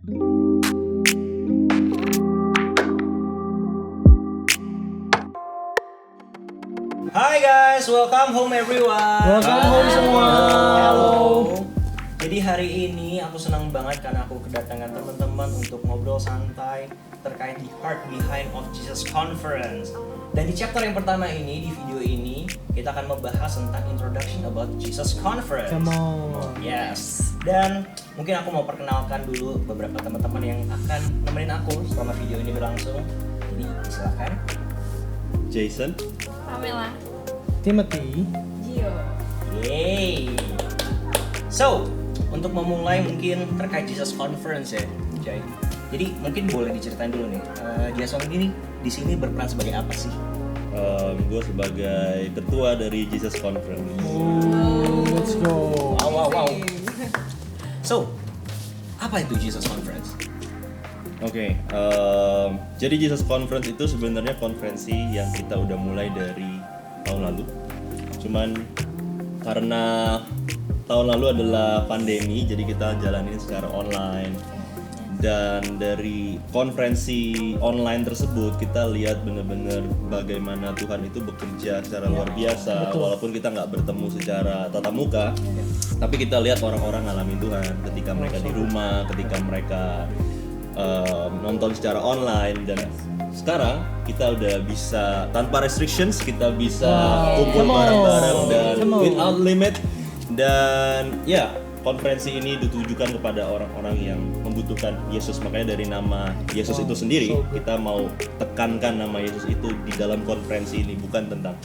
Hai guys, welcome home everyone. Welcome home semua. Halo. Jadi hari ini aku senang banget karena aku kedatangan teman-teman untuk ngobrol santai terkait the heart behind of Jesus Conference. Dan di chapter yang pertama ini, di video ini, kita akan membahas tentang introduction about Jesus Conference. Come on. Yes. Dan mungkin aku mau perkenalkan dulu beberapa teman-teman yang akan nemenin aku selama video ini berlangsung. Jadi silakan. Jason, Pamela, Timothy. Gio. Yeay. So, untuk memulai mungkin terkait Jesus Conference ya, Jay. Jadi mungkin boleh diceritain dulu nih, Jason ini di sini berperan sebagai apa sih? gue sebagai ketua dari Jesus Conference. Let's go. Wow. So, apa itu Jesus Conference? Oke, jadi Jesus Conference itu sebenarnya konferensi yang kita udah mulai dari tahun lalu. Cuman karena tahun lalu adalah pandemi, jadi kita jalanin secara online. Dan dari konferensi online tersebut kita lihat benar-benar bagaimana Tuhan itu bekerja secara luar biasa. Betul. Walaupun kita nggak bertemu secara tatap muka, tapi kita lihat orang-orang ngalamin Tuhan ketika mereka di rumah, ketika mereka nonton secara online. Dan sekarang kita udah bisa tanpa restrictions, kita bisa kumpul Come on. bareng-bareng dan Come on. without limit. Dan ya, konferensi ini ditujukan kepada orang-orang yang membutuhkan Yesus. Makanya dari nama Yesus itu sendiri, kita mau tekankan nama Yesus itu di dalam konferensi ini. Bukan tentang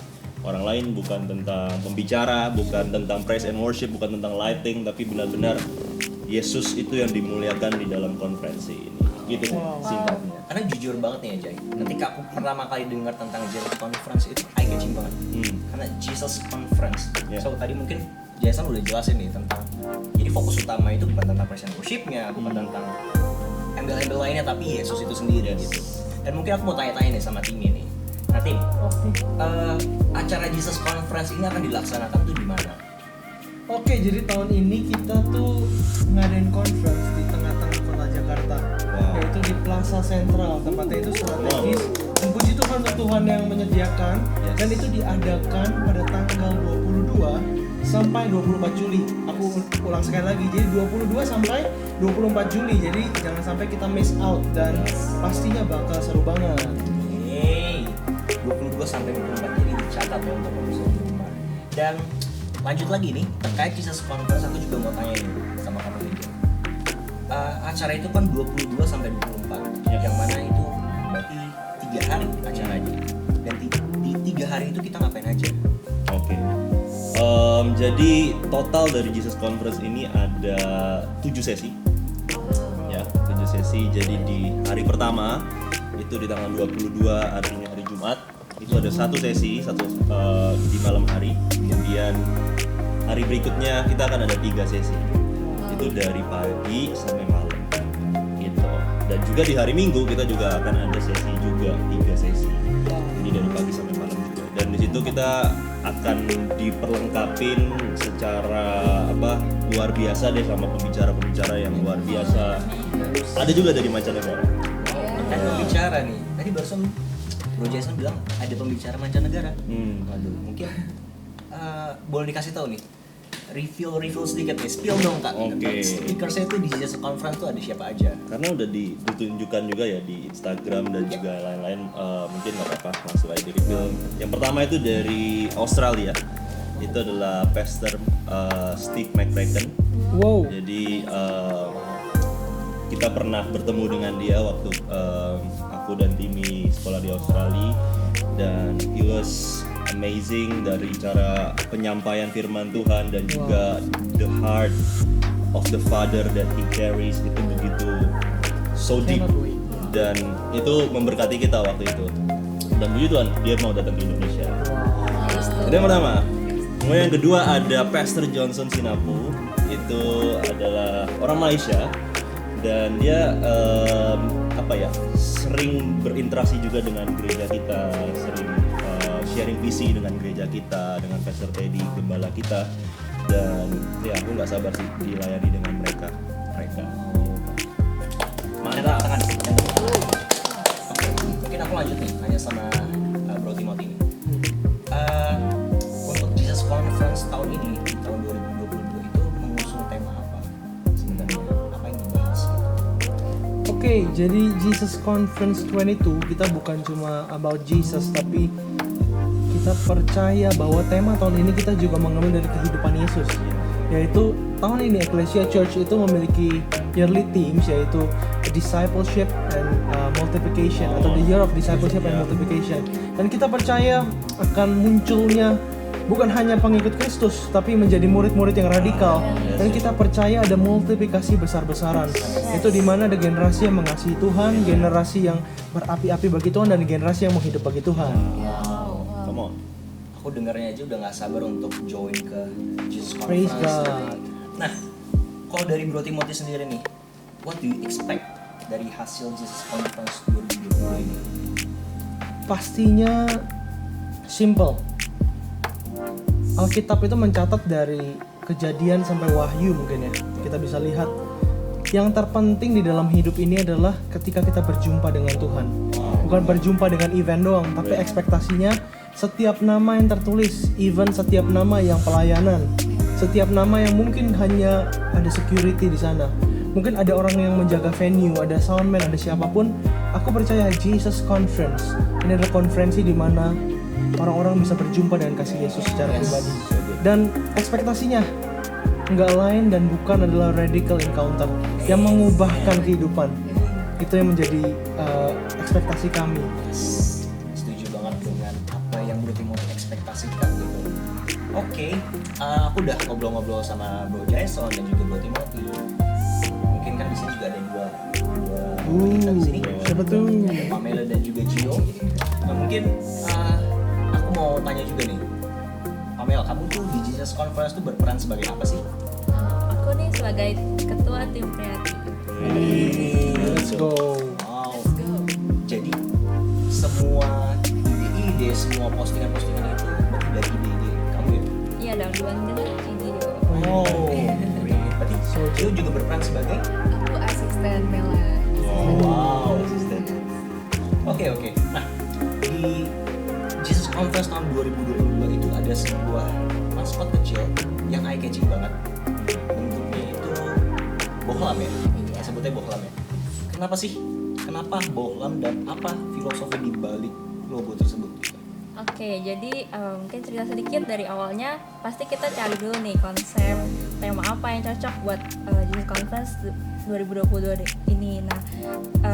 orang lain, bukan tentang pembicara, bukan tentang praise and worship, bukan tentang lighting, tapi benar-benar Yesus itu yang dimuliakan di dalam konferensi ini. Gitu sih singkatnya. Karena jujur banget nih ya, Jay. Ketika aku pertama kali dengar tentang Jesus Conference itu eye-catching banget. Karena Jesus Conference. Yeah. So tadi mungkin Jason udah jelasin nih tentang, jadi fokus utama itu bukan tentang praise and worship-nya, bukan tentang embel-embel lainnya, tapi Yesus itu sendiri gitu. Dan mungkin aku mau tanya-tanya nih sama tim ini. Nah tim, acara Jesus Conference ini akan dilaksanakan tuh di mana? Oke, jadi tahun ini kita tuh ngadain conference di tengah-tengah kota Jakarta, yaitu di Plaza Sentral. Tempatnya itu strategis. Dan puji Tuhan untuk Tuhan yang menyediakan. Dan itu diadakan pada tanggal 22 sampai 24 Juli. Aku ulang sekali lagi. Jadi 22 sampai 24 Juli. Jadi jangan sampai kita miss out, dan pastinya bakal seru banget. Yeay, 22 sampai 24 jadi dicatat ya untuk pemirsa di rumah. Dan lanjut lagi nih, terkait Jesus Conference aku juga mau tanya nih sama kamu juga. Acara itu kan 22 sampai 24, yang mana itu berarti 3 hari acaranya. Dan di 3 hari itu kita ngapain aja? Oke. Jadi total dari Jesus Conference ini ada 7 sesi. Ya, 7 sesi. Jadi di hari pertama itu di tanggal 22, artinya hari Jumat, itu ada 1 sesi, di malam hari. Kemudian hari berikutnya kita akan ada 3 sesi. Itu dari pagi sampai malam. Gitu. Dan juga di hari Minggu kita juga akan ada sesi juga, 3 sesi. Ini dari pagi sampai malam juga. Dan di situ kita akan diperlengkapin secara luar biasa deh sama pembicara-pembicara yang luar biasa. Ada juga dari mancanegara. Kan pembicara nih, tadi barusan Bro Jason bilang ada pembicara mancanegara. Waduh, mungkin boleh dikasih tahu nih, reveal sedikit nih, spill dong Kak. Oke. Speakersnya itu di Jesus Conference tuh ada siapa aja? Karena udah ditunjukkan juga ya di Instagram dan juga lain-lain, mungkin nggak apa-apa langsung aja di reveal. Yang pertama itu dari Australia, itu adalah Pastor Steve McCracken. Wow. Jadi kita pernah bertemu dengan dia waktu aku dan Timmy sekolah di Australia, dan he was amazing dari cara penyampaian firman Tuhan dan juga the heart of the Father that he carries itu begitu so deep, dan itu memberkati kita waktu itu. Dan puji Tuhan dia mau datang ke Indonesia. Itu yang pertama. Kemudian yang kedua ada Pastor Johnson Sinapu, itu adalah orang Malaysia dan dia sering berinteraksi juga dengan gereja kita, sering sharing visi dengan gereja kita, dengan Pastor Teddy, gembala kita, dan ya aku nggak sabar sih dilayani dengan mereka. sama Bro Timothy ini. Untuk Jesus Conference tahun ini, di tahun 2022 itu mengusung tema apa sebenarnya? Apa yang dibahas? Oke, jadi Jesus Conference 22 kita bukan cuma about Jesus, tapi kita percaya bahwa tema tahun ini kita juga mengambil dari kehidupan Yesus. Yaitu tahun ini Ecclesia Church itu memiliki yearly themes, yaitu discipleship and multiplication, atau the year of discipleship and multiplication. Dan kita percaya akan munculnya bukan hanya pengikut Kristus, tapi menjadi murid-murid yang radikal. Dan kita percaya ada multiplikasi besar-besaran. Itu dimana ada generasi yang mengasihi Tuhan, generasi yang berapi-api bagi Tuhan, dan generasi yang menghidup bagi Tuhan. Come on. Aku dengarnya aja udah gak sabar untuk join ke Jesus Praise Conference. God. Nah, kalau dari Bro Timothy sendiri nih, what do you expect dari hasil Jesus Conference 2022 ini? Pastinya simple. Alkitab itu mencatat dari Kejadian sampai Wahyu mungkin ya. Kita bisa lihat yang terpenting di dalam hidup ini adalah ketika kita berjumpa dengan Tuhan. Bukan berjumpa dengan event doang, tapi ekspektasinya setiap nama yang tertulis, even setiap nama yang pelayanan, setiap nama yang mungkin hanya ada security di sana. Mungkin ada orang yang menjaga venue, ada soundman, ada siapapun. Aku percaya Jesus Conference ini adalah konferensi di mana orang-orang bisa berjumpa dengan kasih Yesus secara pribadi. Dan ekspektasinya nggak lain dan bukan adalah radical encounter yang mengubahkan kehidupan. Itu yang menjadi ekspektasi kami. Setuju banget dengan apa yang Bro Timothy ekspektasikan gitu. Oke, aku udah ngobrol-ngobrol sama Bro Jason dan juga Bro Timothy. Mungkin kan di sini juga ada dua kita di sini. Siapa tuh? Ada Pamela dan juga Gio. Nah, mungkin aku mau tanya juga nih, Pamela, kamu tuh di Jesus Conference tuh berperan sebagai apa sih? Aku nih sebagai ketua tim kreatif. Let's go. Wow. Let's go. Jadi semua ide-ide, semua postingan-postingan itu berarti dari ide-ide kamu ya? Iya dong, dibanding dengan video. Oh, berarti Gio juga berperan sebagai? Aku asisten Bella. Wow, asisten. Oke. Nah, di Jesus Conference tahun 2022 itu ada sebuah maskot kecil yang eye-catching banget. Bentuknya itu bohlam ya? Iya. Sebutnya bohlam ya? Kenapa bohlam dan apa filosofi di balik logo tersebut? Oke, jadi mungkin cerita sedikit dari awalnya. Pasti kita cari dulu nih konsep tema apa yang cocok buat Jesus Conference 2022 ini. Nah,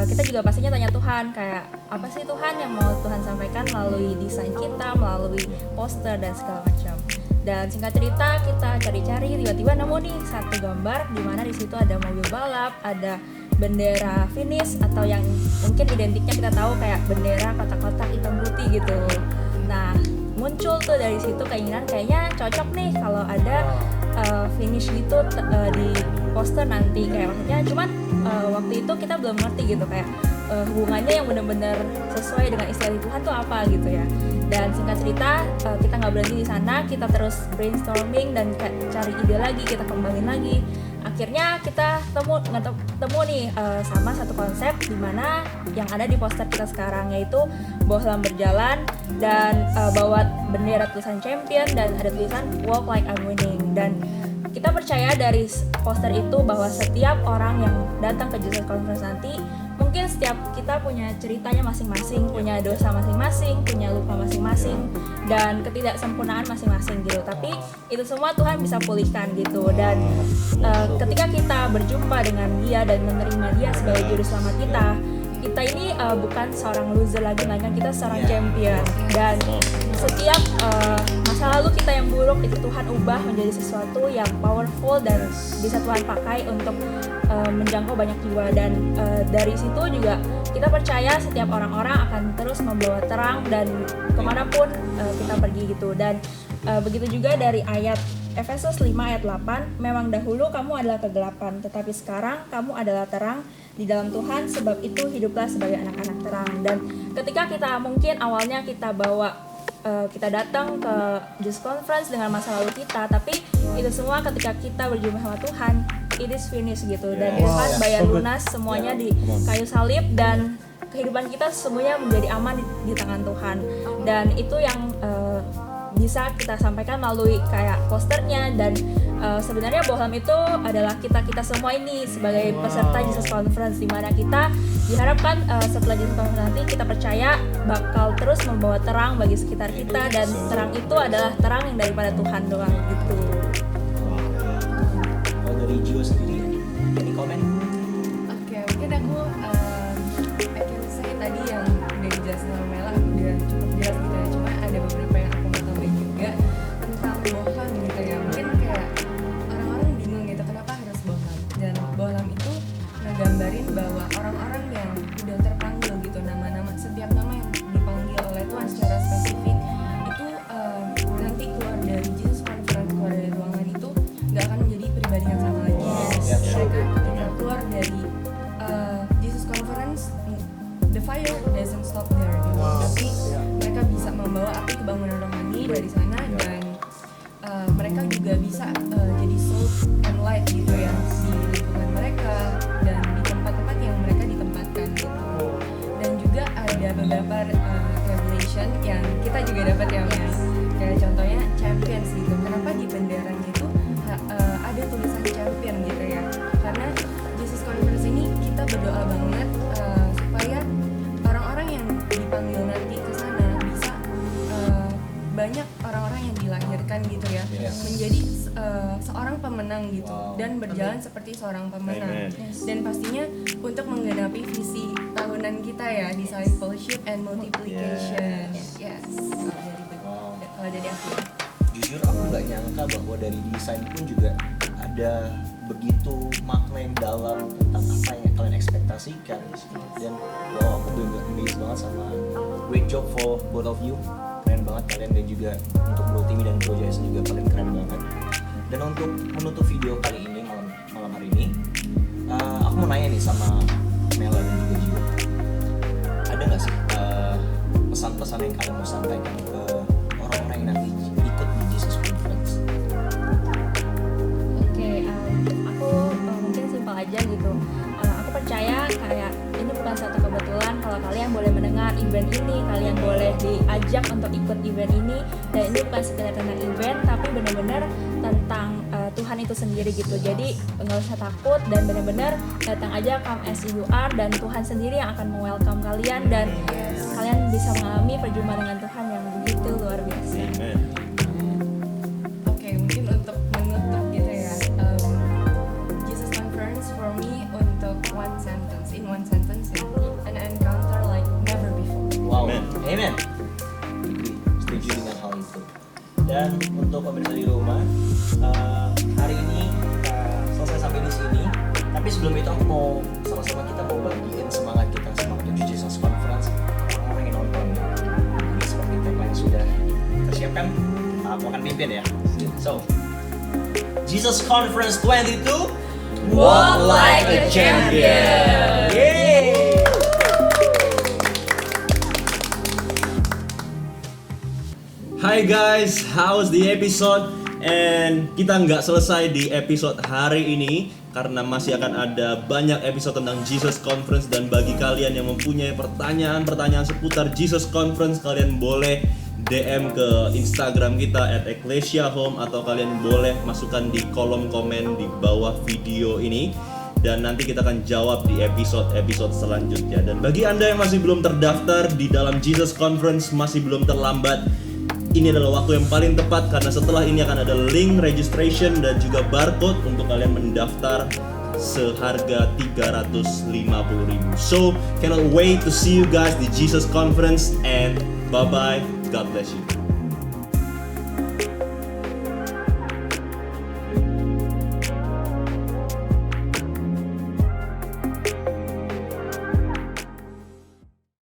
kita juga pastinya tanya Tuhan, kayak apa sih Tuhan yang mau Tuhan sampaikan melalui desain kita, melalui poster dan segala macam. Dan singkat cerita kita cari-cari, tiba-tiba nemu nih satu gambar di mana di situ ada mobil balap, ada bendera finish, atau yang mungkin identiknya kita tahu kayak bendera kotak-kotak hitam putih gitu. Nah, muncul tuh dari situ keinginan kayaknya cocok nih kalau ada finish gitu di poster nanti, kayak maksudnya cuman waktu itu kita belum ngerti gitu kayak hubungannya yang benar-benar sesuai dengan istilah Tuhan tuh apa gitu ya. Dan singkat cerita kita nggak berhenti di sana, kita terus brainstorming dan cari ide lagi, kita kembangin lagi. Akhirnya kita temu nih sama satu konsep di mana yang ada di poster kita sekarang, yaitu bohlam berjalan dan bawa bendera tulisan champion dan ada tulisan walk like I'm winning. Dan kita percaya dari poster itu bahwa setiap orang yang datang ke Jesus Conference nanti, mungkin setiap kita punya ceritanya masing-masing, punya dosa masing-masing, punya luka masing-masing, dan ketidaksempurnaan masing-masing gitu. Tapi itu semua Tuhan bisa pulihkan gitu. Dan ketika kita berjumpa dengan Dia dan menerima Dia sebagai juru selamat kita ini bukan seorang loser lagi, melainkan kita seorang champion. Dan setiap masa lalu kita yang buruk itu Tuhan ubah menjadi sesuatu yang powerful dan bisa Tuhan pakai untuk menjangkau banyak jiwa. Dan dari situ juga kita percaya setiap orang-orang akan terus membawa terang dan kemanapun kita pergi gitu. Dan begitu juga dari ayat Efesus 5 ayat 8, memang dahulu kamu adalah kegelapan, tetapi sekarang kamu adalah terang di dalam Tuhan, sebab itu hiduplah sebagai anak-anak terang. Dan ketika kita mungkin awalnya kita kita datang ke Jesus Conference dengan masa lalu kita, tapi itu semua ketika kita berjumpa sama Tuhan, it is finished gitu. Dan Tuhan bayar lunas semuanya di kayu salib, dan kehidupan kita semuanya menjadi aman di tangan Tuhan. Dan itu yang bisa kita sampaikan melalui kayak posternya. Dan sebenarnya Bohlam itu adalah kita semua ini sebagai peserta Jesus Conference, di mana kita diharapkan setelah Jesus Conference nanti kita percaya bakal terus membawa terang bagi sekitar kita, dan terang itu adalah terang yang daripada Tuhan doang gitu. Kalau dari Gio sendiri, any komen? Oke, mungkin aku I can say tadi yang udah dijelasin sama Mela udah cukup jelas gitu ya. Cuma ada beberapa yang aku mau tambahin juga tentang Bohlam gitu ya. Mungkin kayak orang-orang bingung gitu kenapa harus Bohlam. Dan Bohlam itu ngegambarin bahwa orang-orang yang udah terpanggil gitu, nama-nama, setiap nama yang dipanggil oleh Tuhan secara spesifik itu nanti keluar dari Jesus Conference, keluar dari ruangan itu nggak akan menjadi pribadi yang sama lagi. Mereka ketika keluar dari Jesus Conference, the fire doesn't stop there gitu. Tapi mereka bisa membawa api kebangunan rohani dari sana, dan mereka juga bisa jadi salt and light gitu ya di lingkungan mereka dan di tempat-tempat yang mereka ditempatkan gitu. Dan juga ada beberapa revelation yang kita juga dapat ya Mas. Kayak contohnya champions gitu. Kenapa di benderanya itu ada tulisan champion gitu ya? Karena Jesus Conference ini kita berdoa banget supaya orang-orang yang dipanggil nanti ke sana bisa banyak orang-orang yang dilahirkan gitu ya, menjadi seorang pemenang gitu, dan berjalan seperti seorang pemenang. Dan pastinya untuk menggenapi visi tahunan kita ya, discipleship and multiplication. Yes. Kalau dari aku. Jujur aku nggak nyangka bahwa dari desain pun juga ada begitu makna yang dalam tentang apa yang kalian ekspektasikan. Dan wow, aku bener-bener amazed banget sama great job for both of you. Keren banget kalian, dan juga untuk Bro Timmy dan Bro Jason juga kalian keren banget. Dan untuk menutup video kali ini malam hari ini, aku mau nanya nih sama Mela dan juga Gio, ada nggak sih pesan-pesan yang kalian mau sampaikan ke orang-orang yang nanti ikut di Jesus Conference? Oke, aku mungkin simpel aja gitu. Aku percaya kayak ini bukan satu kebetulan kalau kalian boleh mendengar event ini, kalian boleh diajak untuk ikut event ini, dan ini bukan sekedar tentang event, tapi benar-benar tentang Tuhan itu sendiri gitu. Jadi nggak usah takut dan benar-benar datang aja, come as you are, dan Tuhan sendiri yang akan welcome kalian, dan kalian bisa mengalami perjumpaan dengan Tuhan yang begitu luar biasa. Amen. Oke, mungkin untuk menutup gitu ya, Jesus Conference for me untuk in one sentence ya, an encounter like never before. Wow, Amen. Amen. Setuju dengan hal itu. Dan untuk pemirsa di rumah, hari ini kita selesai sampai di sini. Tapi sebelum itu aku mau sama-sama kita mau bagiin semangat untuk Jesus Conference orang-orang yang nonton. Ini seperti tagline sudah tersiapkan, aku akan pimpin ya. So, Jesus Conference 22, Walk like a champion. Yeay! Hi guys, how's the episode? And kita nggak selesai di episode hari ini karena masih akan ada banyak episode tentang Jesus Conference. Dan bagi kalian yang mempunyai pertanyaan seputar Jesus Conference, kalian boleh DM ke Instagram kita @ecclesiahome, atau kalian boleh masukkan di kolom komen di bawah video ini, dan nanti kita akan jawab di episode selanjutnya. Dan bagi Anda yang masih belum terdaftar di dalam Jesus Conference, masih belum terlambat. Ini adalah waktu yang paling tepat karena setelah ini akan ada link registration dan juga barcode untuk kalian mendaftar seharga 350.000. So, cannot wait to see you guys di Jesus Conference, and bye-bye. God bless you.